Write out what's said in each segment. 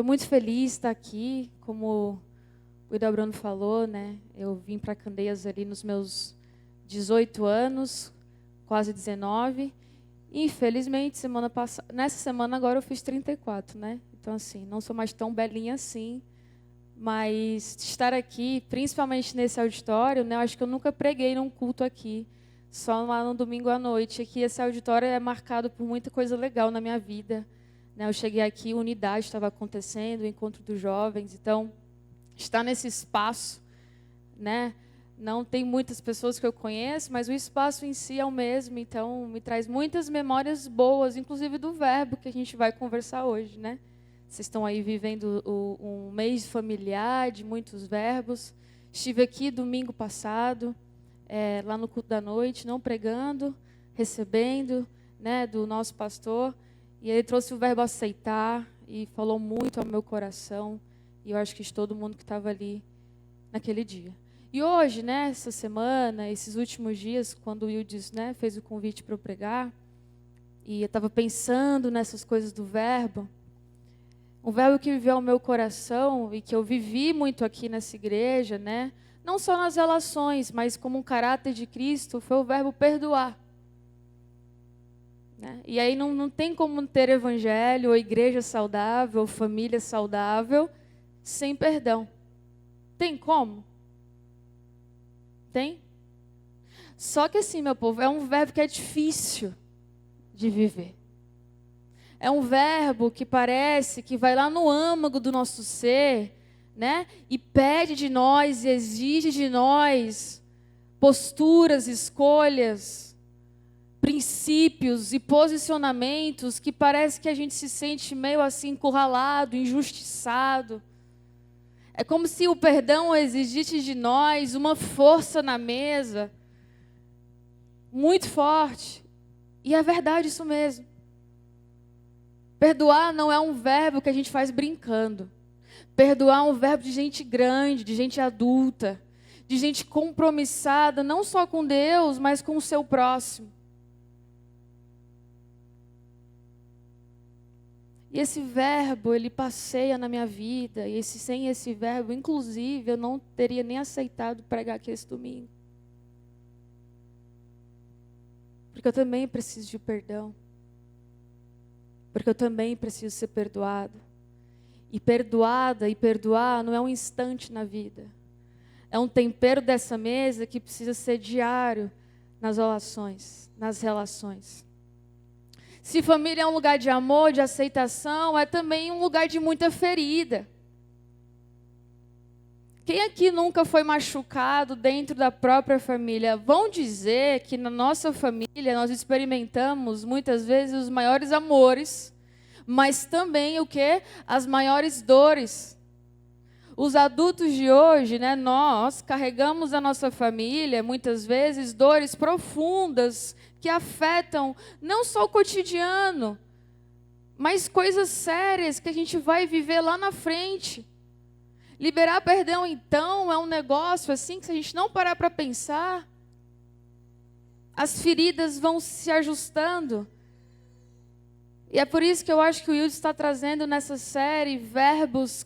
Estou muito feliz de estar aqui, como o Ildebrando falou, né? Eu vim para Candeias ali nos meus 18 anos, quase 19. E, infelizmente, nessa semana agora eu fiz 34, né? Então, assim, não sou mais tão belinha assim. Mas estar aqui, principalmente nesse auditório, né? Eu acho que eu nunca preguei num culto aqui, só lá no domingo à noite. Aqui esse auditório é marcado por muita coisa legal na minha vida. Né? Eu cheguei aqui, unidade estava acontecendo, o encontro dos jovens. Então, estar nesse espaço, né? Não tem muitas pessoas que eu conheço, mas o espaço em si é o mesmo. Então, me traz muitas memórias boas, inclusive do verbo que a gente vai conversar hoje, né? Vocês estão aí vivendo um mês familiar de muitos verbos. Estive aqui domingo passado, lá no culto da noite, não pregando, recebendo, né, do nosso pastor. E ele trouxe o verbo aceitar e falou muito ao meu coração. E eu acho que de todo mundo que estava ali naquele dia. E hoje, né, essa semana, esses últimos dias, quando o Wildes, né, fez o convite para eu pregar, e eu estava pensando nessas coisas do verbo, um verbo que viveu ao meu coração e que eu vivi muito aqui nessa igreja, né? Não só nas relações, mas como um caráter de Cristo, foi o verbo perdoar. Né? E aí não tem como ter evangelho, ou igreja saudável, ou família saudável, sem perdão. Tem como? Tem? Só que assim, meu povo, é um verbo que é difícil de viver. É um verbo que parece que vai lá no âmago do nosso ser, né? E pede de nós, e exige de nós posturas, escolhas, princípios e posicionamentos que parece que a gente se sente meio assim encurralado, injustiçado. É como se o perdão exigisse de nós uma força na mesa muito forte. E é verdade isso mesmo. Perdoar não é um verbo que a gente faz brincando. Perdoar é um verbo de gente grande, de gente adulta, de gente compromissada, não só com Deus, mas com o seu próximo. E esse verbo, ele passeia na minha vida, e sem esse verbo, inclusive, eu não teria nem aceitado pregar aqui esse domingo. Porque eu também preciso de perdão. Porque eu também preciso ser perdoado. E perdoada e perdoar não é um instante na vida. É um tempero dessa mesa que precisa ser diário nas relações. Se família é um lugar de amor, de aceitação, é também um lugar de muita ferida. Quem aqui nunca foi machucado dentro da própria família? Vão dizer que na nossa família nós experimentamos muitas vezes os maiores amores, mas também o quê? As maiores dores. Os adultos de hoje, né, nós carregamos a nossa família, muitas vezes, dores profundas que afetam não só o cotidiano, mas coisas sérias que a gente vai viver lá na frente. Liberar perdão, então, é um negócio assim que se a gente não parar para pensar, as feridas vão se ajustando. E é por isso que eu acho que o Wilde está trazendo nessa série verbos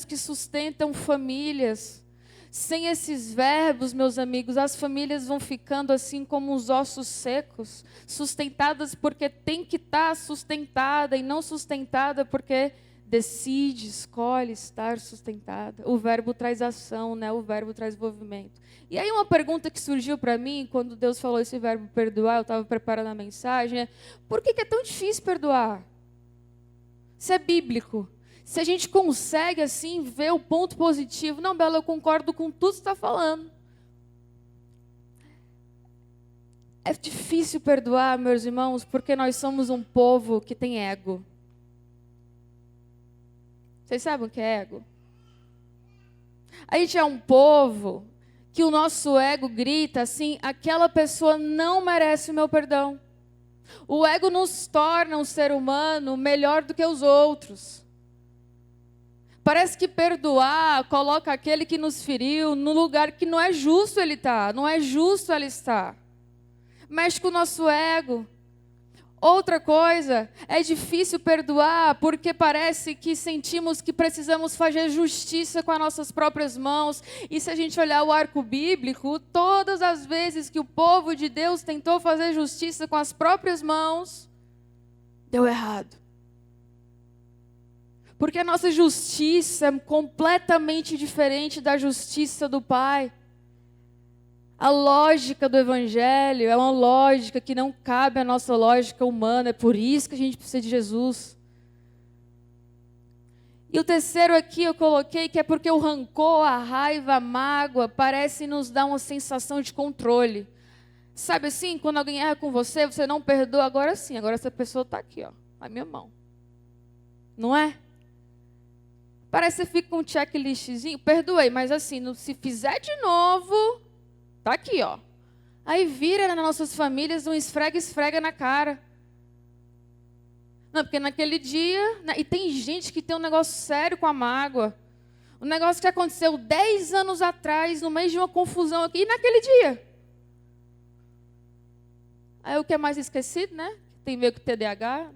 que sustentam famílias. Sem esses verbos, meus amigos, as famílias vão ficando assim como os ossos secos, sustentadas porque tem que estar sustentada e não sustentada porque decide, escolhe estar sustentada. O verbo traz ação, né? O verbo traz movimento. E aí uma pergunta que surgiu para mim, quando Deus falou esse verbo perdoar, eu estava preparando a mensagem, é: por que é tão difícil perdoar? Isso é bíblico. Se a gente consegue, assim, ver o ponto positivo, não, Bela, eu concordo com tudo que você está falando. É difícil perdoar, meus irmãos, porque nós somos um povo que tem ego. Vocês sabem o que é ego? A gente é um povo que o nosso ego grita assim: aquela pessoa não merece o meu perdão. O ego nos torna um ser humano melhor do que os outros. Parece que perdoar coloca aquele que nos feriu no lugar que não é justo ele estar, não é justo ela estar. Mexe com o nosso ego. Outra coisa, é difícil perdoar porque parece que sentimos que precisamos fazer justiça com as nossas próprias mãos. E se a gente olhar o arco bíblico, todas as vezes que o povo de Deus tentou fazer justiça com as próprias mãos, deu errado. Porque a nossa justiça é completamente diferente da justiça do Pai. A lógica do Evangelho é uma lógica que não cabe à nossa lógica humana. É por isso que a gente precisa de Jesus. E o terceiro aqui eu coloquei que é porque o rancor, a raiva, a mágoa parece nos dar uma sensação de controle. Sabe assim, quando alguém erra com você, você não perdoa, agora sim, agora essa pessoa está aqui, ó, na minha mão. Não é? Parece que você fica com um checklistzinho, perdoei, mas assim, se fizer de novo... Tá aqui, ó. Aí vira nas nossas famílias um esfrega na cara. Não, porque naquele dia... E tem gente que tem um negócio sério com a mágoa. Um negócio que aconteceu 10 anos atrás, no meio de uma confusão aqui, e naquele dia. Aí o que é mais esquecido, né? Tem meio que TDAH.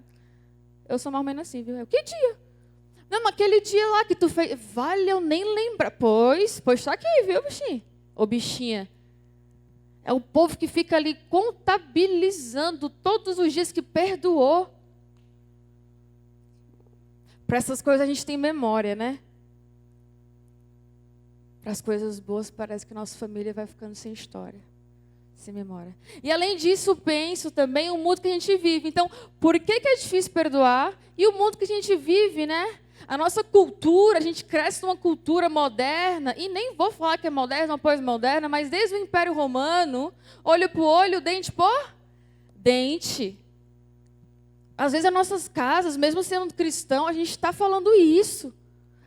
Eu sou mais ou menos assim, viu? Que dia? Não, mas aquele dia lá que tu fez... Vale, eu nem lembro. Pois tá aqui, viu, bichinho? Ô, bichinha. É o povo que fica ali contabilizando todos os dias que perdoou. Para essas coisas a gente tem memória, né? Para as coisas boas parece que nossa família vai ficando sem história, sem memória. E além disso, penso também o mundo que a gente vive. Então, por que é difícil perdoar? E o mundo que a gente vive, né? A nossa cultura, a gente cresce numa cultura moderna, e nem vou falar que é moderna ou pós-moderna, mas desde o Império Romano, olho por olho, dente por dente. Às vezes, as nossas casas, mesmo sendo cristão, a gente está falando isso.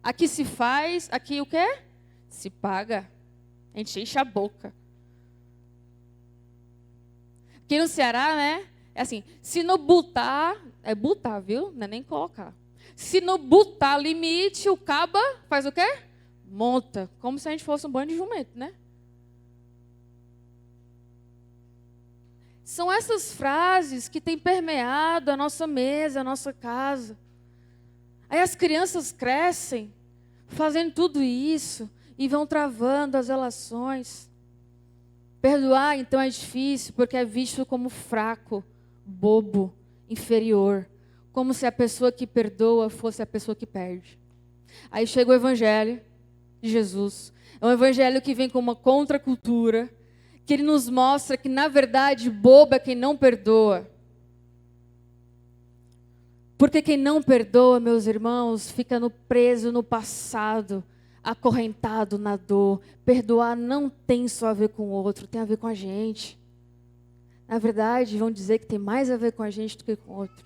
Aqui se faz, aqui o quê? Se paga. A gente enche a boca. Aqui no Ceará, né? É assim, se não botar, é botar, viu? Não é nem colocar. Se não botar limite, o caba faz o quê? Monta. Como se a gente fosse um bando de jumento, né? São essas frases que têm permeado a nossa mesa, a nossa casa. Aí as crianças crescem fazendo tudo isso e vão travando as relações. Perdoar, então, é difícil porque é visto como fraco, bobo, inferior. Como se a pessoa que perdoa fosse a pessoa que perde. Aí chega o Evangelho de Jesus. É um Evangelho que vem com uma contracultura, que ele nos mostra que, na verdade, bobo é quem não perdoa. Porque quem não perdoa, meus irmãos, fica preso no passado, acorrentado na dor. Perdoar não tem só a ver com o outro, tem a ver com a gente. Na verdade, vão dizer que tem mais a ver com a gente do que com o outro.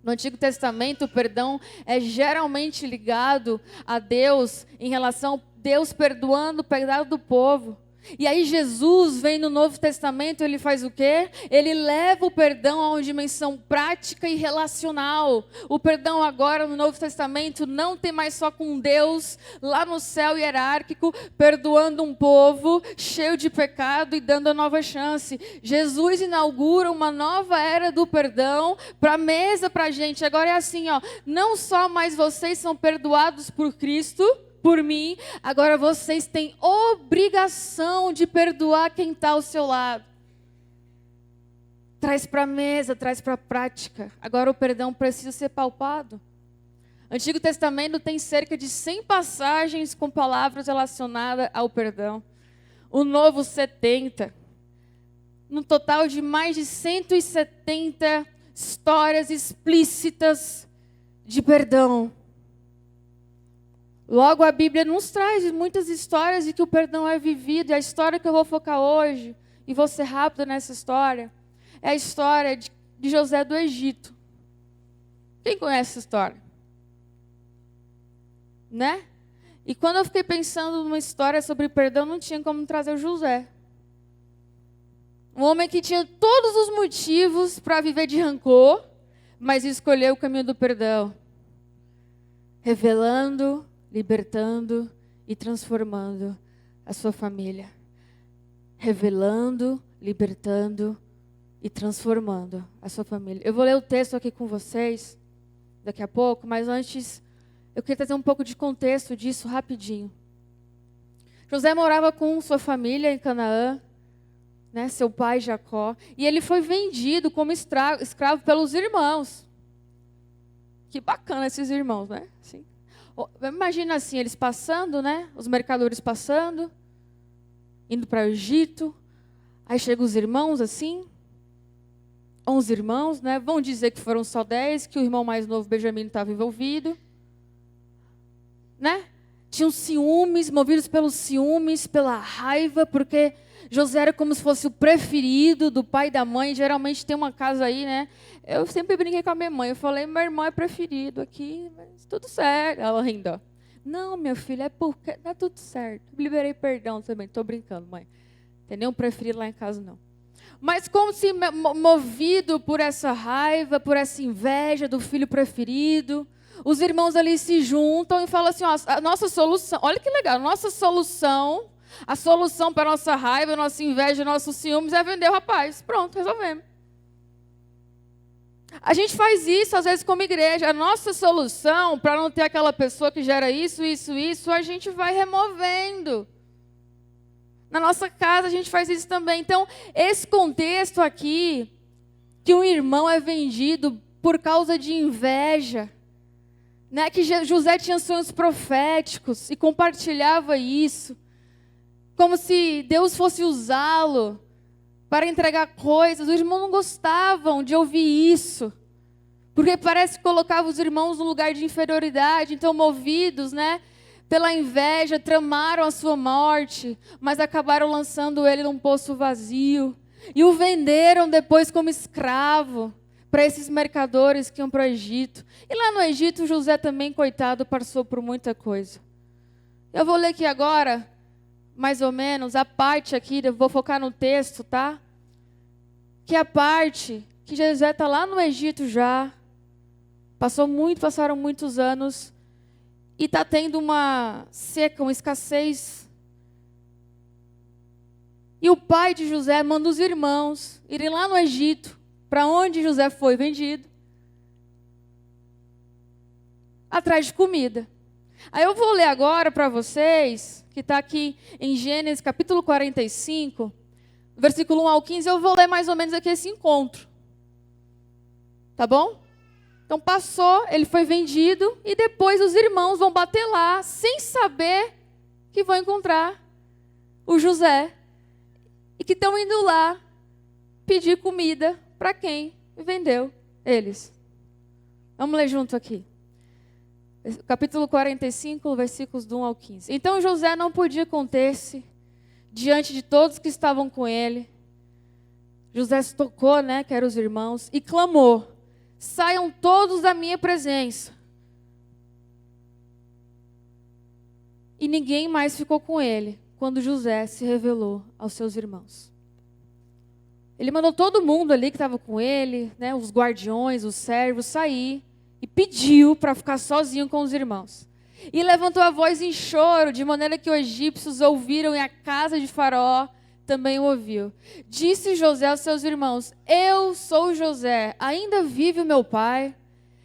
No Antigo Testamento, o perdão é geralmente ligado a Deus, em relação a Deus perdoando o pecado do povo. E aí Jesus vem no Novo Testamento, ele faz o quê? Ele leva o perdão a uma dimensão prática e relacional. O perdão agora no Novo Testamento não tem mais só com Deus lá no céu hierárquico, perdoando um povo cheio de pecado e dando a nova chance. Jesus inaugura uma nova era do perdão para a mesa, para a gente. Agora é assim, ó, não só mais vocês são perdoados por Cristo, por mim, agora vocês têm obrigação de perdoar quem está ao seu lado. Traz para a mesa, traz para a prática. Agora o perdão precisa ser palpado. O Antigo Testamento tem cerca de 100 passagens com palavras relacionadas ao perdão. O Novo 70. No total de mais de 170 histórias explícitas de perdão. Logo, a Bíblia nos traz muitas histórias de que o perdão é vivido. E a história que eu vou focar hoje, e vou ser rápido nessa história, é a história de José do Egito. Quem conhece essa história? Né? E quando eu fiquei pensando numa história sobre perdão, não tinha como trazer o José. Um homem que tinha todos os motivos para viver de rancor, mas escolheu o caminho do perdão. Revelando, libertando e transformando a sua família. Revelando, libertando e transformando a sua família. Eu vou ler o texto aqui com vocês daqui a pouco, mas antes eu queria trazer um pouco de contexto disso rapidinho. José morava com sua família em Canaã, né, seu pai Jacó, e ele foi vendido como escravo pelos irmãos. Que bacana esses irmãos, né? Assim. Imagina assim, eles passando, né? Os mercadores passando, indo para o Egito. Aí chegam os irmãos assim, 11 irmãos, né? Vão dizer que foram só 10, que o irmão mais novo, Benjamim, estava envolvido. Né? Tinham ciúmes, movidos pelos ciúmes, pela raiva, porque José era como se fosse o preferido do pai e da mãe. Geralmente tem uma casa aí, né? Eu sempre brinquei com a minha mãe. Eu falei, meu irmão é preferido aqui, mas tudo certo. Ela rindo, ó. Não, meu filho, é porque dá tudo certo. Liberei perdão também. Estou brincando, mãe. Tem nenhum preferido lá em casa, não. Mas como se movido por essa raiva, por essa inveja do filho preferido, os irmãos ali se juntam e falam assim, ó, a nossa solução, olha que legal, a solução para a nossa raiva, nossa inveja, nossos ciúmes é vender o rapaz. Pronto, resolvemos. A gente faz isso às vezes como igreja. A nossa solução para não ter aquela pessoa que gera isso, a gente vai removendo. Na nossa casa a gente faz isso também. Então, esse contexto aqui, que um irmão é vendido por causa de inveja, né? Que José tinha sonhos proféticos e compartilhava isso, como se Deus fosse usá-lo para entregar coisas. Os irmãos não gostavam de ouvir isso, porque parece que colocava os irmãos num lugar de inferioridade. Então, movidos, né, pela inveja, tramaram a sua morte, mas acabaram lançando ele num poço vazio. E o venderam depois como escravo para esses mercadores que iam para o Egito. E lá no Egito, José também, coitado, passou por muita coisa. Eu vou ler aqui agora, mais ou menos, a parte aqui, eu vou focar no texto, tá? Que é a parte que José está lá no Egito já, passaram muitos anos, e está tendo uma seca, uma escassez. E o pai de José manda os irmãos irem lá no Egito, para onde José foi vendido, atrás de comida. Aí eu vou ler agora para vocês, que está aqui em Gênesis capítulo 45, versículo 1 ao 15, eu vou ler mais ou menos aqui esse encontro. Tá bom? Então passou, ele foi vendido, e depois os irmãos vão bater lá, sem saber que vão encontrar o José, e que estão indo lá pedir comida para quem vendeu eles. Vamos ler junto aqui. Capítulo 45, versículos do 1 ao 15. Então José não podia conter-se diante de todos que estavam com ele. José se tocou, né, que eram os irmãos, e clamou: saiam todos da minha presença. E ninguém mais ficou com ele quando José se revelou aos seus irmãos. Ele mandou todo mundo ali que estava com ele, né, os guardiões, os servos, sair, e pediu para ficar sozinho com os irmãos. E levantou a voz em choro, de maneira que os egípcios ouviram, e a casa de Faraó também o ouviu. Disse José aos seus irmãos: eu sou José, ainda vive o meu pai?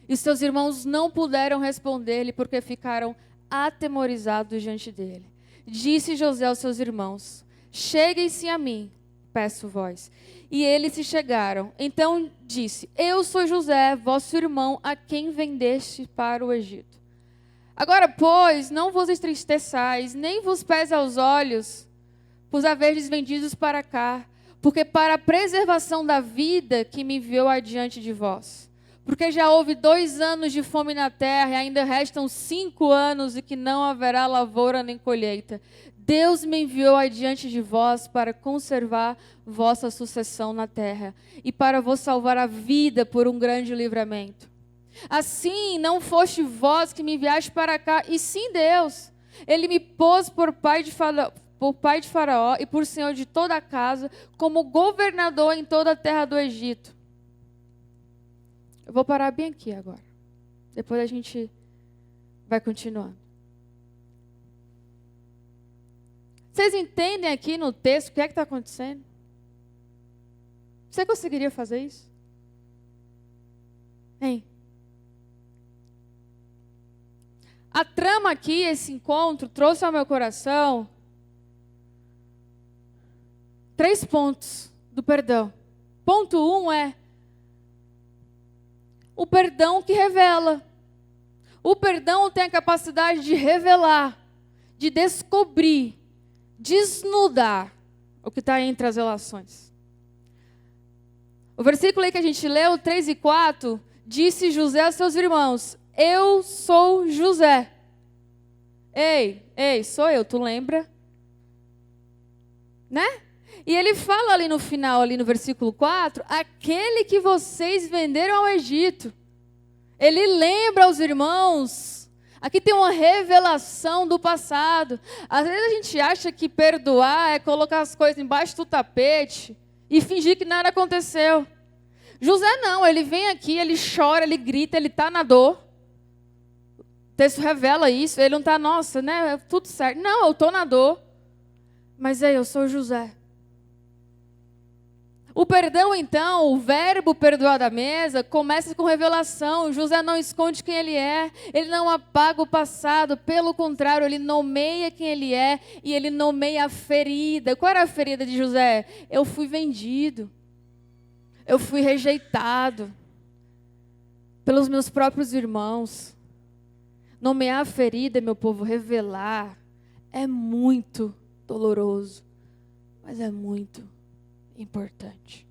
E seus irmãos não puderam responder-lhe, porque ficaram atemorizados diante dele. Disse José aos seus irmãos: cheguem-se a mim, peço vós. E eles se chegaram. Então disse: eu sou José, vosso irmão, a quem vendeste para o Egito. Agora, pois, não vos entristeçais, nem vos pese aos olhos, por haverdes vendidos para cá, porque para a preservação da vida que me enviou adiante de vós. Porque já houve 2 anos de fome na terra, e ainda restam 5 anos, e que não haverá lavoura nem colheita. Deus me enviou adiante de vós para conservar vossa sucessão na terra, e para vos salvar a vida por um grande livramento. Assim, não foste vós que me enviaste para cá, e sim Deus. Ele me pôs por pai de Faraó e por senhor de toda a casa, como governador em toda a terra do Egito. Eu vou parar bem aqui agora. Depois a gente vai continuando. Vocês entendem aqui no texto o que é que está acontecendo? Você conseguiria fazer isso? Hein? A trama aqui, esse encontro, trouxe ao meu coração 3 pontos do perdão. Ponto 1 é o perdão que revela. O perdão tem a capacidade de revelar, de descobrir, desnudar o que está entre as relações. O versículo aí que a gente leu, 3 e 4, disse José aos seus irmãos: eu sou José. Ei, sou eu, tu lembra? Né? E ele fala ali no final, ali no versículo 4, aquele que vocês venderam ao Egito. Ele lembra aos irmãos. Aqui tem uma revelação do passado. Às vezes a gente acha que perdoar é colocar as coisas embaixo do tapete e fingir que nada aconteceu. José não, ele vem aqui, ele chora, ele grita, ele está na dor. O texto revela isso, ele não está, nossa, né, tudo certo. Não, eu estou na dor. Mas eu sou José. O perdão, então, o verbo perdoar da mesa, começa com revelação. José não esconde quem ele é, ele não apaga o passado, pelo contrário, ele nomeia quem ele é e ele nomeia a ferida. Qual era a ferida de José? Eu fui vendido, eu fui rejeitado pelos meus próprios irmãos. Nomear a ferida, meu povo, revelar, é muito doloroso, mas é muito importante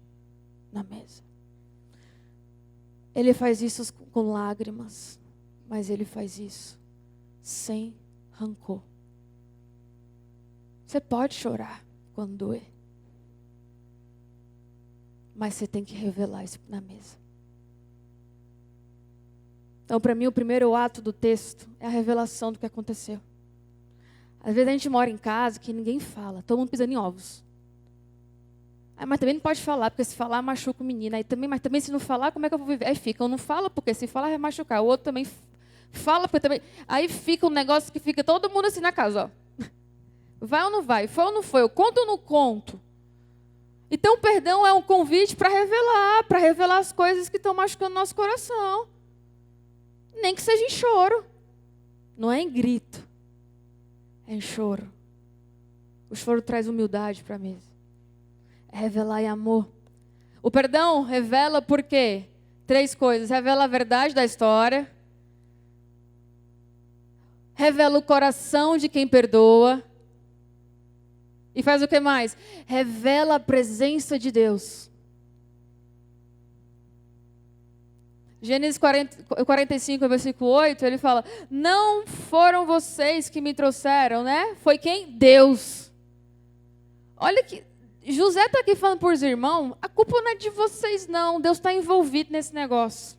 na mesa. Ele faz isso com lágrimas, mas ele faz isso sem rancor. Você pode chorar quando doer, mas você tem que revelar isso na mesa. Então, para mim, o primeiro ato do texto é a revelação do que aconteceu. Às vezes a gente mora em casa que ninguém fala, todo mundo pisando em ovos. Mas também não pode falar, porque se falar machuca o menino. Mas também se não falar, como é que eu vou viver? Aí fica, eu não falo, porque se falar vai machucar. O outro também fala, porque também... Aí fica um negócio que fica todo mundo assim na casa, ó. Vai ou não vai? Foi ou não foi? Eu conto ou não conto? Então o perdão é um convite para revelar as coisas que estão machucando nosso coração. Nem que seja em choro. Não é em grito. É em choro. O choro traz humildade para a mesa. É revelar em amor. O perdão revela por quê? 3 coisas. Revela a verdade da história. Revela o coração de quem perdoa. E faz o que mais? Revela a presença de Deus. Gênesis 45, versículo 8, ele fala: não foram vocês que me trouxeram, né? Foi quem? Deus. Olha que José está aqui falando para os irmãos, a culpa não é de vocês não, Deus está envolvido nesse negócio.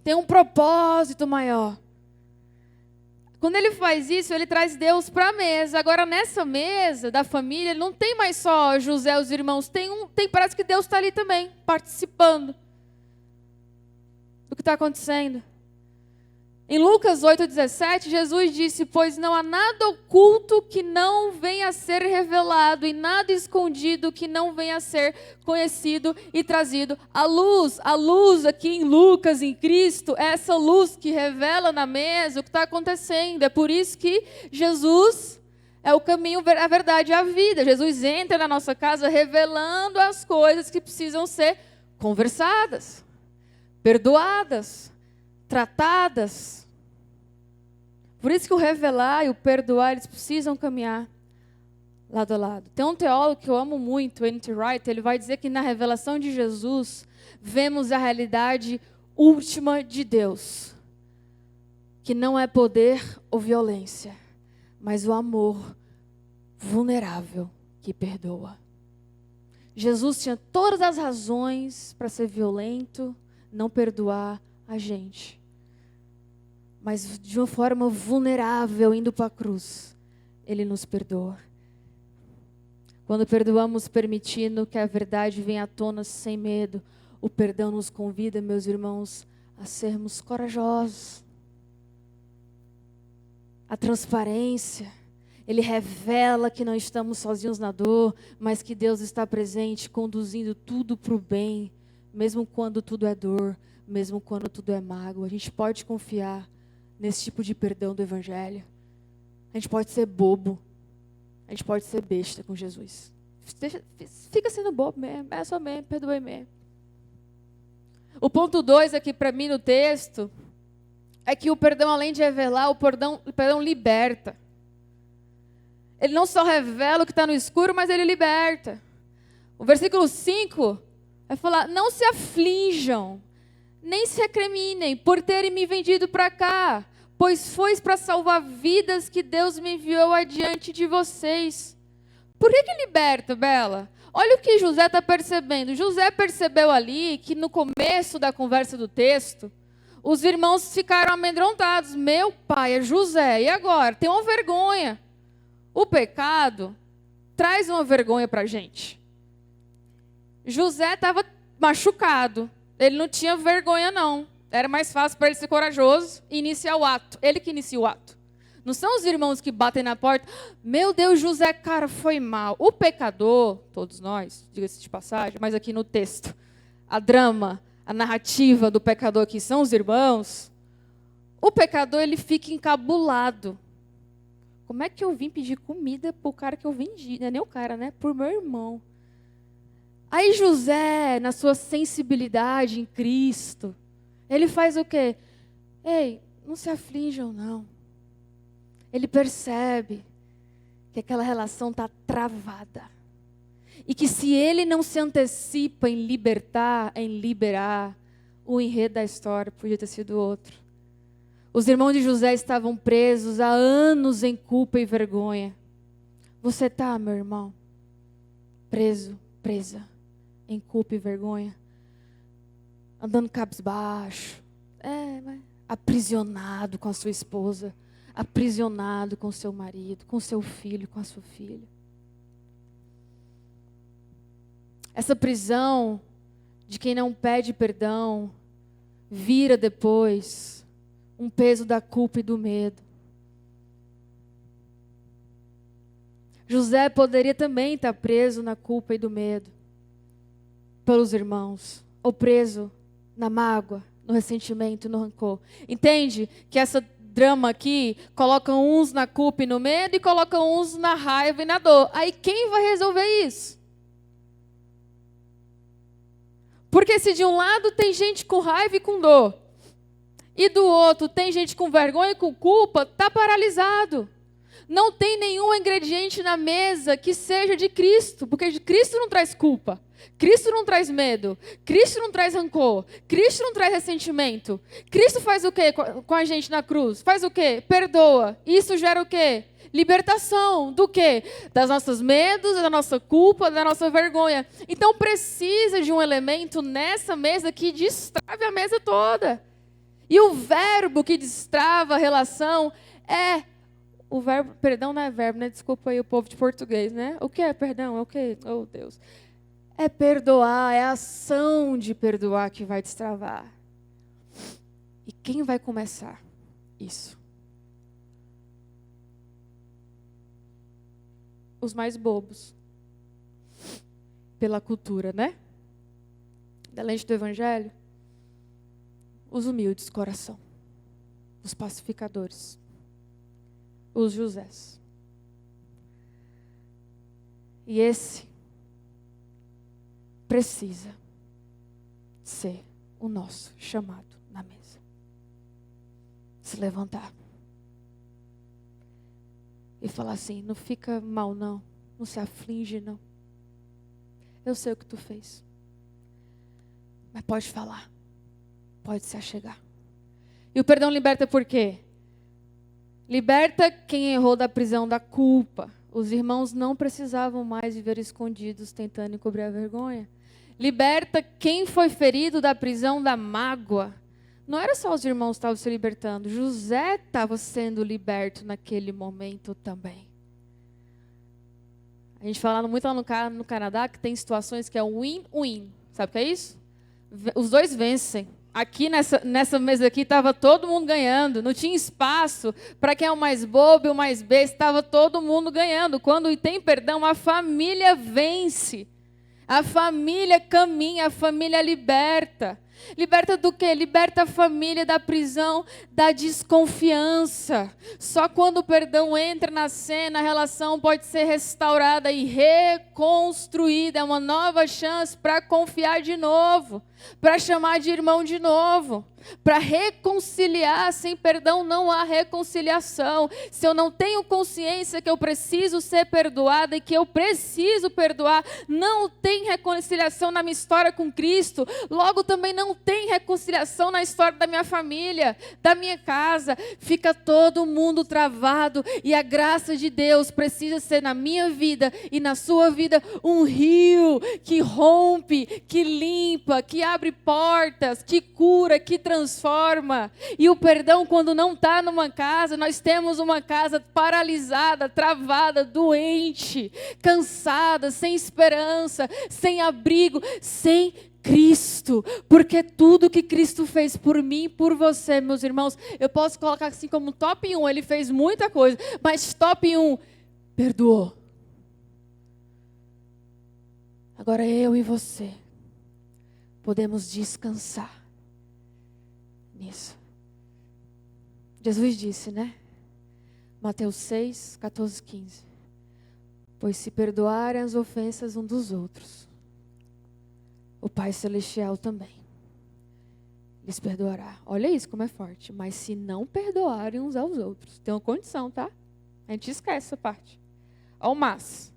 Tem um propósito maior. Quando ele faz isso, ele traz Deus para a mesa. Agora, nessa mesa da família, não tem mais só José e os irmãos, parece que Deus está ali também, participando do que está acontecendo. Em Lucas 8,17, Jesus disse: pois não há nada oculto que não venha a ser revelado, e nada escondido que não venha a ser conhecido e trazido à luz. A luz aqui em Lucas, em Cristo, é essa luz que revela na mesa o que está acontecendo. É por isso que Jesus é o caminho, a verdade e a vida. Jesus entra na nossa casa revelando as coisas que precisam ser conversadas, perdoadas, tratadas. Por isso que o revelar e o perdoar, eles precisam caminhar lado a lado. Tem um teólogo que eu amo muito, N.T. Wright, ele vai dizer que na revelação de Jesus, vemos a realidade última de Deus, que não é poder ou violência, mas o amor vulnerável que perdoa. Jesus tinha todas as razões para ser violento, não perdoar a gente. Mas de uma forma vulnerável, indo para a cruz, Ele nos perdoa. Quando perdoamos permitindo que a verdade venha à tona sem medo, o perdão nos convida, meus irmãos, a sermos corajosos. A transparência. Ele revela que não estamos sozinhos na dor, mas que Deus está presente, conduzindo tudo para o bem, mesmo quando tudo é dor, mesmo quando tudo é mágoa. A gente pode confiar nesse tipo de perdão do Evangelho. A gente pode ser bobo, a gente pode ser besta com Jesus. Fica sendo bobo mesmo, é só mesmo, perdoe mesmo. O ponto 2 aqui para mim no texto é que o perdão, além de revelar, o perdão liberta. Ele não só revela o que está no escuro, mas ele liberta. O versículo 5 vai falar: não se aflijam, nem se recriminem por terem me vendido para cá, pois foi para salvar vidas que Deus me enviou adiante de vocês. Por que liberta, Bela? Olha o que José está percebendo. José percebeu ali que no começo da conversa do texto, os irmãos ficaram amedrontados. Meu pai é José, e agora? Tem uma vergonha. O pecado traz uma vergonha para a gente. José estava machucado. Ele não tinha vergonha, não. Era mais fácil para ele ser corajoso e iniciar o ato. Ele que inicia o ato. Não são os irmãos que batem na porta. Meu Deus, José, cara, foi mal. O pecador, todos nós, diga-se de passagem, mas aqui no texto, a drama, a narrativa do pecador aqui são os irmãos. O pecador, ele fica encabulado. Como é que eu vim pedir comida para o cara que eu vendi? Não é nem o cara, né? Por meu irmão. Aí José, na sua sensibilidade em Cristo, ele faz o quê? Ei, não se aflijam, não. Ele percebe que aquela relação está travada. E que se ele não se antecipa em libertar, em liberar, o enredo da história podia ter sido outro. Os irmãos de José estavam presos há anos em culpa e vergonha. Você está, meu irmão, preso, presa, em culpa e vergonha, andando cabisbaixo, aprisionado com a sua esposa, aprisionado com o seu marido, com o seu filho, com a sua filha. Essa prisão de quem não pede perdão vira depois um peso da culpa e do medo. José poderia também estar preso na culpa e do medo pelos irmãos, ou preso na mágoa, no ressentimento, no rancor. Entende que essa drama aqui coloca uns na culpa e no medo e coloca uns na raiva e na dor. Aí quem vai resolver isso? Porque se de um lado tem gente com raiva e com dor, e do outro tem gente com vergonha e com culpa, está paralisado. Não tem nenhum ingrediente na mesa que seja de Cristo, porque Cristo não traz culpa, Cristo não traz medo, Cristo não traz rancor, Cristo não traz ressentimento. Cristo faz o quê com a gente na cruz? Faz o quê? Perdoa. Isso gera o quê? Libertação. Do quê? Das nossos medos, da nossa culpa, da nossa vergonha. Então precisa de um elemento nessa mesa que destrave a mesa toda. E o verbo que destrava a relação é o verbo, perdão não é verbo, né? Desculpa aí o povo de português, né? O que é perdão? É o quê? Oh, Deus. É perdoar, é a ação de perdoar que vai destravar. E quem vai começar isso? Os mais bobos. Pela cultura, né? Da lente do Evangelho. Os humildes de coração. Os pacificadores. Os Josés. E esse precisa ser o nosso chamado na mesa. Se levantar. E falar assim, não fica mal não. Não se aflige não. Eu sei o que tu fez. Mas pode falar. Pode se achegar. E o perdão liberta por quê? Liberta quem errou da prisão da culpa. Os irmãos não precisavam mais viver escondidos tentando encobrir a vergonha. Liberta quem foi ferido da prisão da mágoa. Não era só os irmãos que estavam se libertando. José estava sendo liberto naquele momento também. A gente fala muito lá no Canadá que tem situações que é win-win. Sabe o que é isso? Os dois vencem. aqui nessa mesa aqui estava todo mundo ganhando, não tinha espaço para quem é o mais bobo e o mais besta, estava todo mundo ganhando. Quando tem perdão, a família vence, a família caminha, a família liberta. Liberta do quê? Liberta a família da prisão, da desconfiança. Só quando o perdão entra na cena, a relação pode ser restaurada e reconstruída. É uma nova chance para confiar de novo, para chamar de irmão de novo, para reconciliar. Sem perdão não há reconciliação. Se eu não tenho consciência que eu preciso ser perdoada e que eu preciso perdoar, não tem reconciliação na minha história com Cristo. Logo também não tem reconciliação na história da minha família, da minha casa. Fica todo mundo travado e a graça de Deus precisa ser na minha vida e na sua vida um rio que rompe, que limpa, que abre portas, que cura, que transforma. E o perdão, quando não está numa casa, nós temos uma casa paralisada, travada, doente, cansada, sem esperança, sem abrigo, sem Cristo, porque tudo que Cristo fez por mim e por você, meus irmãos, eu posso colocar assim como top 1, ele fez muita coisa, mas top 1, perdoou. Agora eu e você podemos descansar nisso. Jesus disse, né? Mateus 6, 14, 15. Pois se perdoarem as ofensas um dos outros, o Pai Celestial também lhes perdoará. Olha isso como é forte. Mas se não perdoarem uns aos outros, tem uma condição, tá? A gente esquece essa parte. Ao mas,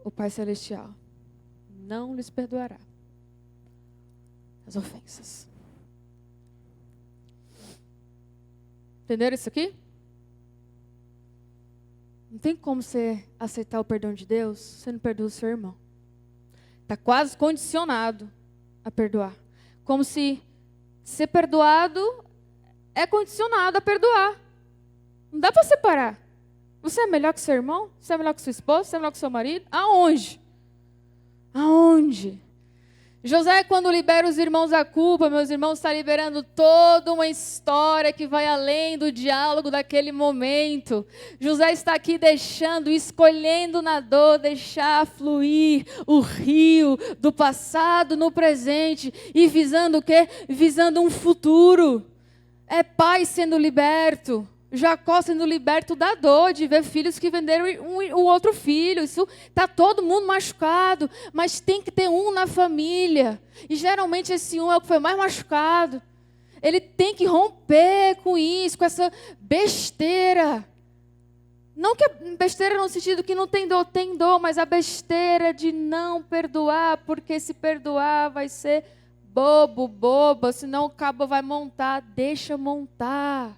o Pai Celestial não lhes perdoará as ofensas. Entenderam isso aqui? Não tem como você aceitar o perdão de Deus se você não perdoa o seu irmão. Está quase condicionado a perdoar. Como se ser perdoado é condicionado a perdoar. Não dá para separar. Você é melhor que seu irmão? Você é melhor que sua esposa? Você é melhor que seu marido? Aonde? Aonde? José, quando libera os irmãos da culpa, meus irmãos, está liberando toda uma história que vai além do diálogo daquele momento. José está aqui deixando, escolhendo na dor, deixar fluir o rio do passado no presente e visando o quê? Visando um futuro. É pai sendo liberto. Jacó sendo liberto da dor de ver filhos que venderam o outro filho. Isso está todo mundo machucado, mas tem que ter um na família. E geralmente esse um é o que foi mais machucado. Ele tem que romper com isso, com essa besteira. Não que a besteira no sentido que não tem dor, mas a besteira de não perdoar, porque se perdoar vai ser boba, senão o cabo vai montar. Deixa montar.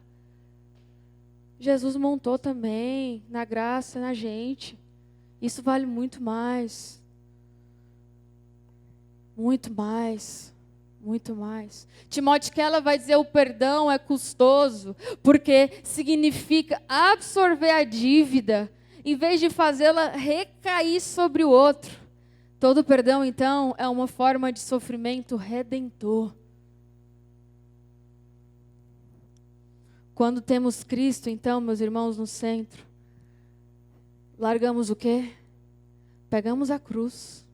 Jesus montou também, na graça, na gente. Isso vale muito mais. Muito mais. Muito mais. Timóteo Keller vai dizer: o perdão é custoso, porque significa absorver a dívida, em vez de fazê-la recair sobre o outro. Todo perdão, então, é uma forma de sofrimento redentor. Quando temos Cristo, então, meus irmãos, no centro, largamos o quê? Pegamos a cruz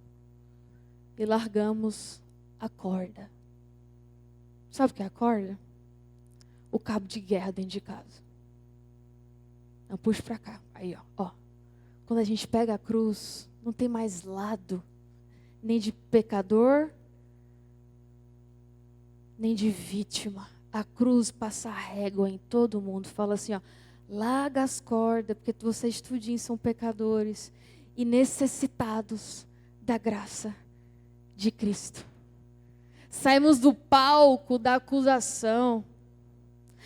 e largamos a corda. Sabe o que é a corda? O cabo de guerra dentro de casa. Não, puxa para cá. Aí, ó. Quando a gente pega a cruz, não tem mais lado, nem de pecador, nem de vítima. A cruz passa a régua em todo mundo. Fala assim, ó, larga as cordas, porque vocês tudinhos são pecadores e necessitados da graça de Cristo. Saímos do palco da acusação.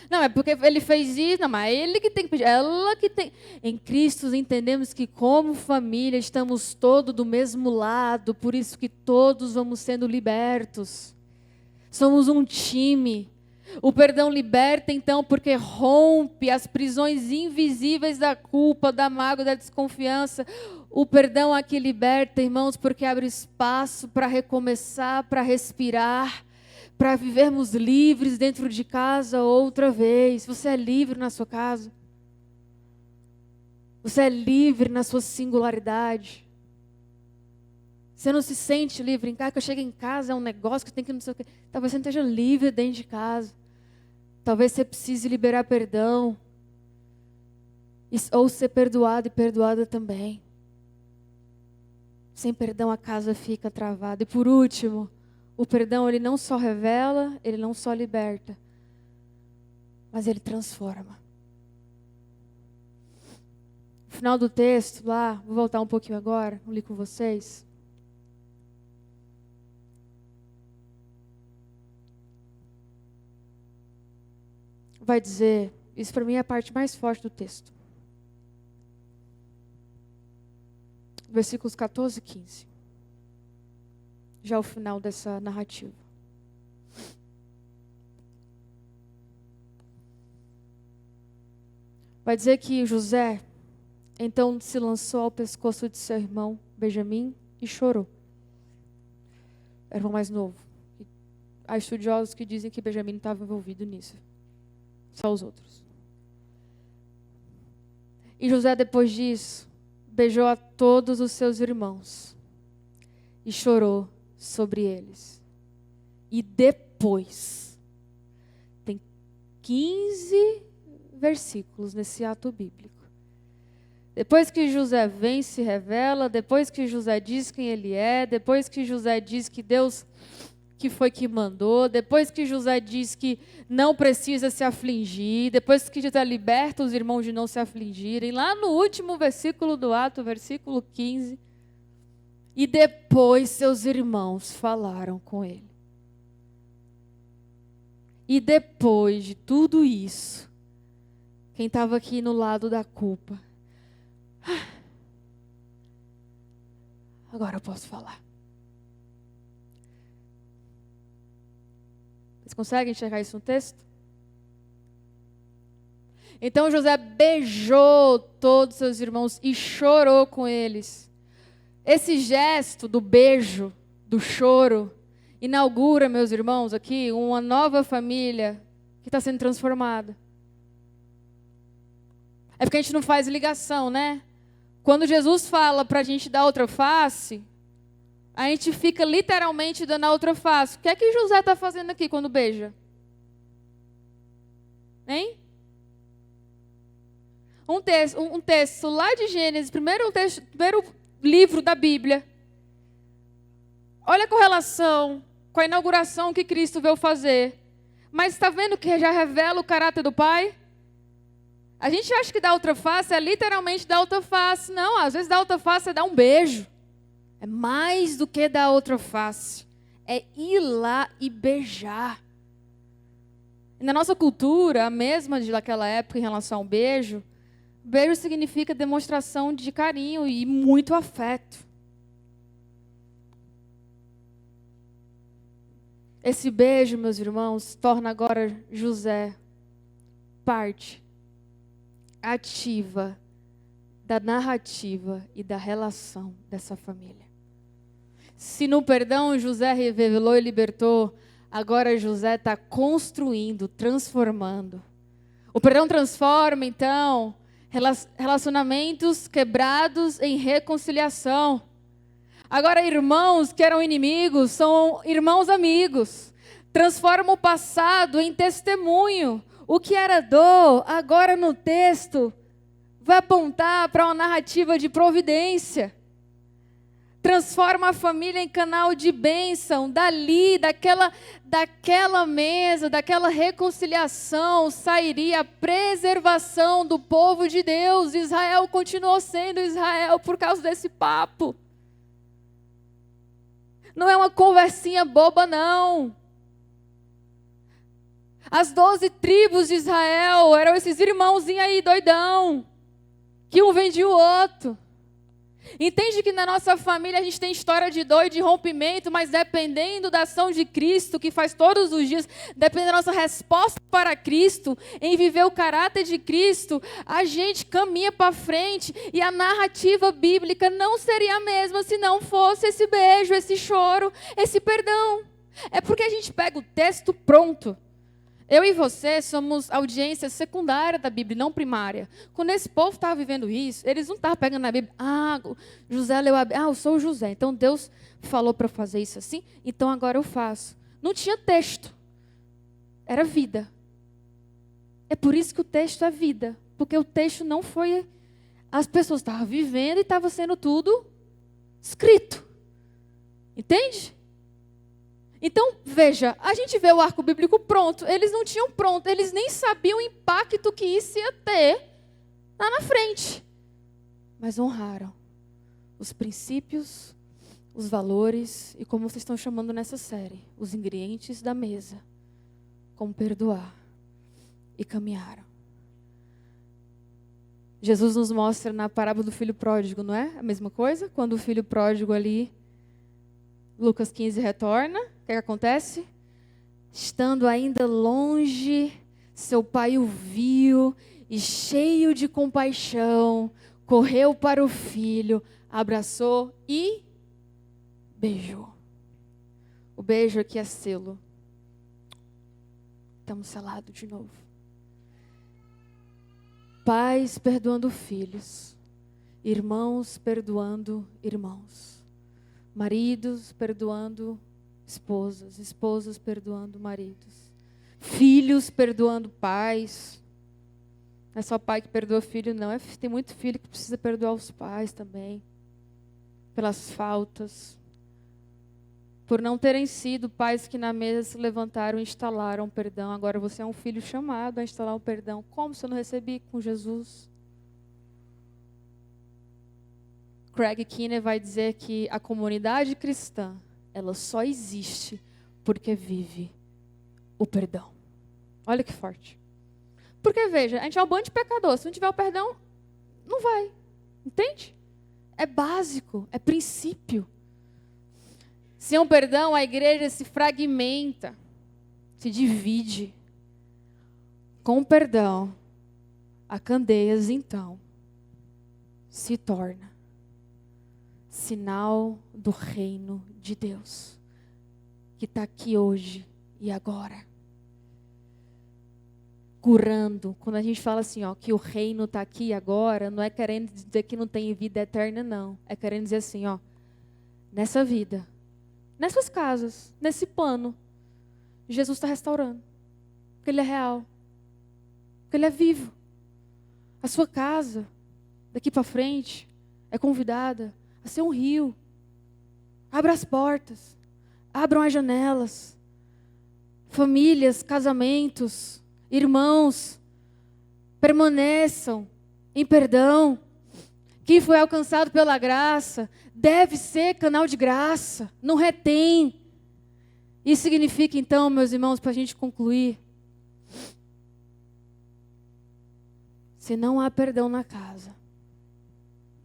Não, é porque ele fez isso, não, mas é ele que tem que pedir, ela que tem. Em Cristo entendemos que como família estamos todos do mesmo lado, por isso que todos vamos sendo libertos. Somos um time. O perdão liberta, então, porque rompe as prisões invisíveis da culpa, da mágoa, da desconfiança. O perdão aqui liberta, irmãos, porque abre espaço para recomeçar, para respirar, para vivermos livres dentro de casa outra vez. Você é livre na sua casa. Você é livre na sua singularidade. Você não se sente livre em casa, que eu chego em casa, é um negócio que tem que não sei o quê. Talvez você não esteja livre dentro de casa. Talvez você precise liberar perdão. Ou ser perdoado e perdoada também. Sem perdão a casa fica travada. E por último, o perdão ele não só revela, ele não só liberta, mas ele transforma. No final do texto lá, vou voltar um pouquinho agora, vou ler com vocês. Vai dizer, isso para mim é a parte mais forte do texto. Versículos 14 e 15. Já o final dessa narrativa. Vai dizer que José, então se lançou ao pescoço de seu irmão Benjamim e chorou. Era o irmão mais novo. Há estudiosos que dizem que Benjamim não estava envolvido nisso. Só os outros. E José, depois disso, beijou a todos os seus irmãos e chorou sobre eles. E depois, tem 15 versículos nesse ato bíblico. Depois que José vem, se revela, depois que José diz quem ele é, depois que José diz que Deus que foi que mandou, depois que José diz que não precisa se afligir, depois que José liberta os irmãos de não se afligirem, lá no último versículo do ato, versículo 15, e depois seus irmãos falaram com ele. E depois de tudo isso, quem estava aqui no lado da culpa, agora eu posso falar. Vocês conseguem enxergar isso no texto? Então José beijou todos os seus irmãos e chorou com eles. Esse gesto do beijo, do choro, inaugura, meus irmãos, aqui uma nova família que está sendo transformada. É porque a gente não faz ligação, né? Quando Jesus fala para a gente dar outra face, a gente fica literalmente dando a outra face. O que é que José está fazendo aqui quando beija? Hein? Um texto lá de Gênesis, primeiro livro da Bíblia. Olha a correlação com a inauguração que Cristo veio fazer. Mas está vendo que já revela o caráter do Pai? A gente acha que dar outra face é literalmente dar outra face. Não, às vezes dar outra face é dar um beijo. É mais do que dar outra face. É ir lá e beijar. E na nossa cultura, a mesma daquela época em relação ao beijo, beijo significa demonstração de carinho e muito afeto. Esse beijo, meus irmãos, torna agora José parte ativa da narrativa e da relação dessa família. Se no perdão José revelou e libertou, agora José está construindo, transformando. O perdão transforma, então, relacionamentos quebrados em reconciliação. Agora, irmãos que eram inimigos são irmãos amigos. Transforma o passado em testemunho. O que era dor, agora no texto, vai apontar para uma narrativa de providência. Transforma a família em canal de bênção. Dali, daquela mesa, daquela reconciliação, sairia a preservação do povo de Deus. Israel continuou sendo Israel por causa desse papo. Não é uma conversinha boba, não. As 12 tribos de Israel eram esses irmãozinhos aí, doidão, que um vendia o outro. Entende que na nossa família a gente tem história de dor e de rompimento, mas dependendo da ação de Cristo, que faz todos os dias, dependendo da nossa resposta para Cristo, em viver o caráter de Cristo, a gente caminha para frente e a narrativa bíblica não seria a mesma se não fosse esse beijo, esse choro, esse perdão. É porque a gente pega o texto pronto. Eu e você somos audiência secundária da Bíblia, não primária. Quando esse povo estava vivendo isso, eles não estavam pegando na Bíblia. José leu a Bíblia. Eu sou o José. Então Deus falou para fazer isso assim, então agora eu faço. Não tinha texto. Era vida. É por isso que o texto é vida. Porque o texto não foi... As pessoas estavam vivendo e estava sendo tudo escrito. Entende? Então, veja, a gente vê o arco bíblico pronto. Eles não tinham pronto, eles nem sabiam o impacto que isso ia ter lá na frente. Mas honraram os princípios, os valores e, como vocês estão chamando nessa série, os ingredientes da mesa. Como perdoar. E caminharam. Jesus nos mostra na parábola do filho pródigo, não é? A mesma coisa? Quando o filho pródigo ali, Lucas 15, retorna, o que acontece? Estando ainda longe, seu pai o viu e, cheio de compaixão, correu para o filho, abraçou e beijou. O beijo aqui é selo. Estamos selados de novo. Pais perdoando filhos, irmãos perdoando irmãos, maridos perdoando esposas, esposas perdoando maridos, filhos perdoando pais. Não é só pai que perdoa filho, não. Tem muito filho que precisa perdoar os pais também, pelas faltas, por não terem sido pais que na mesa se levantaram e instalaram o perdão. Agora você é um filho chamado a instalar o perdão. Como se eu não recebi com Jesus? Craig Keener vai dizer que a comunidade cristã, ela só existe porque vive o perdão. Olha que forte. Porque, veja, a gente é um bando de pecador. Se não tiver o perdão, não vai. Entende? É básico, é princípio. Sem o perdão, a igreja se fragmenta, se divide. Com o perdão, a Candeias, então, se torna sinal do reino de Deus, que está aqui hoje e agora. Curando. Quando a gente fala assim, que o reino está aqui e agora, não é querendo dizer que não tem vida eterna, não. É querendo dizer assim, nessa vida, nessas casas, nesse pano, Jesus está restaurando. Porque Ele é real. Porque Ele é vivo. A sua casa, daqui para frente, é convidada a ser um rio. Abra as portas. Abram as janelas. Famílias, casamentos, irmãos, permaneçam em perdão. Quem foi alcançado pela graça deve ser canal de graça, não retém. Isso significa, então, meus irmãos, para a gente concluir, se não há perdão na casa,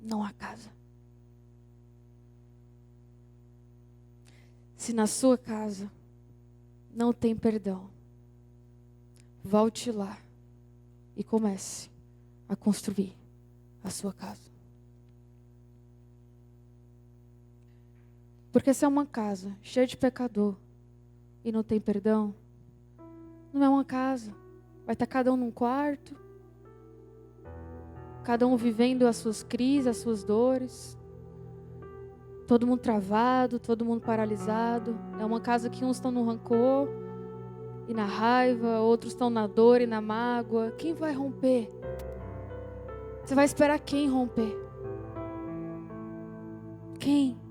não há casa. Se na sua casa não tem perdão, volte lá e comece a construir a sua casa. Porque se é uma casa cheia de pecador e não tem perdão, não é uma casa. Vai estar cada um num quarto, cada um vivendo as suas crises, as suas dores. Todo mundo travado, todo mundo paralisado. É uma casa que uns estão no rancor e na raiva, outros estão na dor e na mágoa. Quem vai romper? Você vai esperar quem romper? Quem?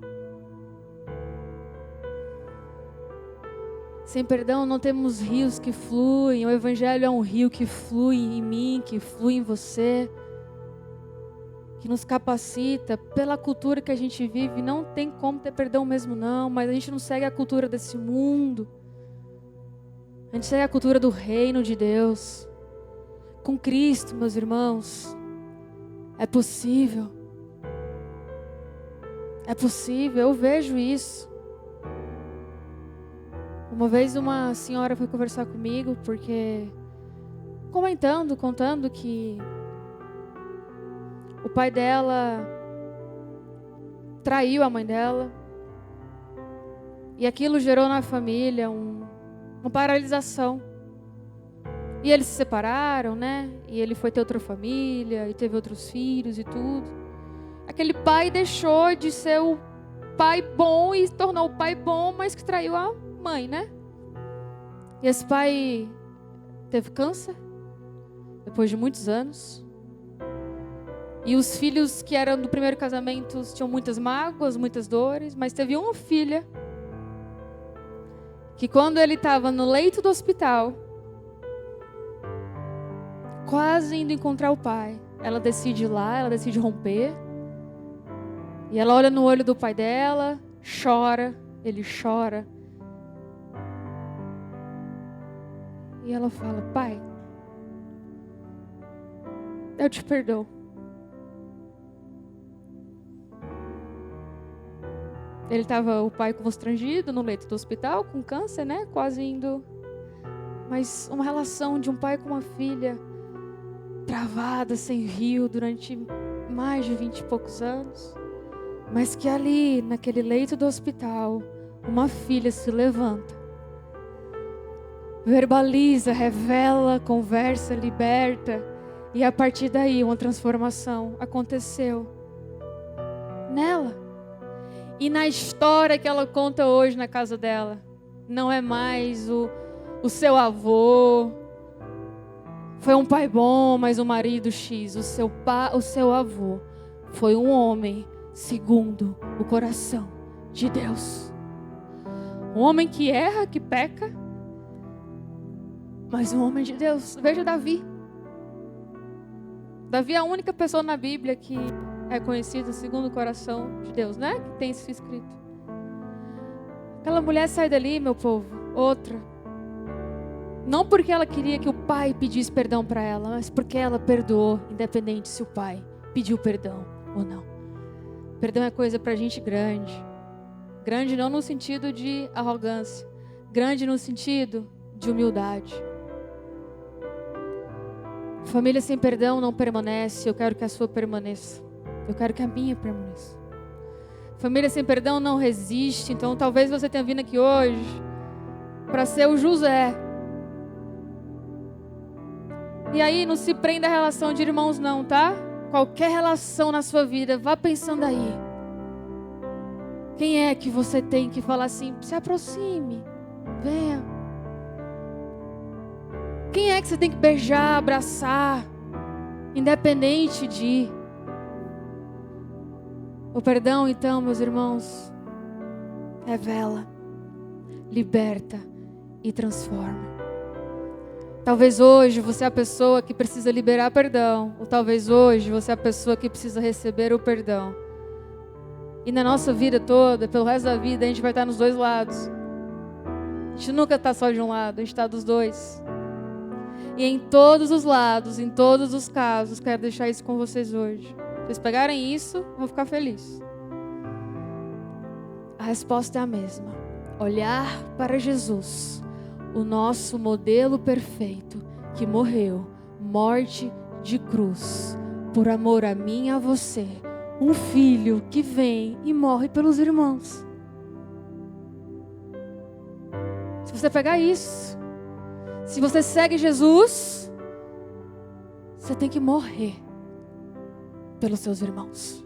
Sem perdão não temos rios que fluem. O Evangelho é um rio que flui em mim, que flui em você, que nos capacita. Pela cultura que a gente vive, não tem como ter perdão mesmo não, mas a gente não segue a cultura desse mundo. A gente segue a cultura do reino de Deus. Com Cristo, meus irmãos, é possível. É possível, eu vejo isso. Uma vez uma senhora foi conversar comigo, porque contando que o pai dela traiu a mãe dela. E aquilo gerou na família uma paralisação. E eles se separaram, né? E ele foi ter outra família, e teve outros filhos e tudo. Aquele pai deixou de ser o pai bom e se tornou o pai bom, mas que traiu a mãe, né? E esse pai teve câncer, depois de muitos anos. E os filhos que eram do primeiro casamento tinham muitas mágoas, muitas dores, mas teve uma filha que quando ele estava no leito do hospital, quase indo encontrar o pai, ela decide ir lá, ela decide romper. E ela olha no olho do pai dela, chora, ele chora. E ela fala: pai, eu te perdoo. Ele estava, o pai constrangido no leito do hospital, com câncer, né? Quase indo. Mas uma relação de um pai com uma filha, travada, sem rio, durante mais de 20 e poucos anos. Mas que ali, naquele leito do hospital, uma filha se levanta, verbaliza, revela, conversa, liberta. E a partir daí uma transformação aconteceu nela. E na história que ela conta hoje na casa dela, não é mais o seu avô, foi um pai bom, mas um marido X. O seu avô foi um homem segundo o coração de Deus. Um homem que erra, que peca, mas um homem de Deus. Veja Davi. Davi é a única pessoa na Bíblia que é conhecida segundo o coração de Deus, né? Que tem isso escrito. Aquela mulher sai dali, meu povo, outra. Não porque ela queria que o pai pedisse perdão para ela, mas porque ela perdoou, independente se o pai pediu perdão ou não. Perdão é coisa pra gente grande. Grande não no sentido de arrogância. Grande no sentido de humildade. Família sem perdão não permanece. Eu quero que a sua permaneça. Eu quero que a minha permaneça. Família sem perdão não resiste. Então talvez você tenha vindo aqui hoje para ser o José. E aí não se prenda a relação de irmãos não, tá? Qualquer relação na sua vida, vá pensando aí. Quem é que você tem que falar assim, se aproxime, venha. Quem é que você tem que beijar, abraçar, independente de... O perdão, então, meus irmãos, revela, liberta e transforma. Talvez hoje você é a pessoa que precisa liberar perdão, ou talvez hoje você é a pessoa que precisa receber o perdão. E na nossa vida toda, pelo resto da vida, a gente vai estar nos dois lados. A gente nunca está só de um lado, a gente está dos dois. E em todos os lados, em todos os casos, quero deixar isso com vocês hoje. Se vocês pegarem isso, eu vou ficar feliz. A resposta é a mesma. Olhar para Jesus, o nosso modelo perfeito, que morreu, morte de cruz, por amor a mim e a você. Um filho que vem e morre pelos irmãos. Se você pegar isso, se você segue Jesus, você tem que morrer pelos seus irmãos.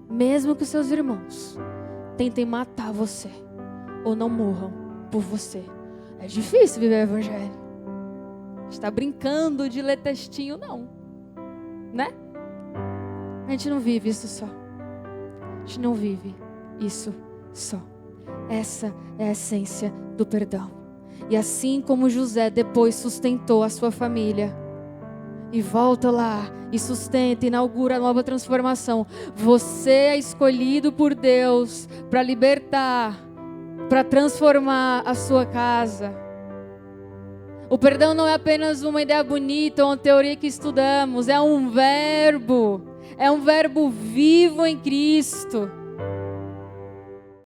Mesmo que os seus irmãos tentem matar você ou não morram por você. É difícil viver o evangelho. A gente está brincando de ler textinho, não. Né? A gente não vive isso só. A gente não vive isso só. Essa é a essência do perdão. E assim como José depois sustentou a sua família, e volta lá, e sustenta, inaugura a nova transformação. Você é escolhido por Deus para libertar, para transformar a sua casa. O perdão não é apenas uma ideia bonita ou uma teoria que estudamos, é um verbo vivo em Cristo.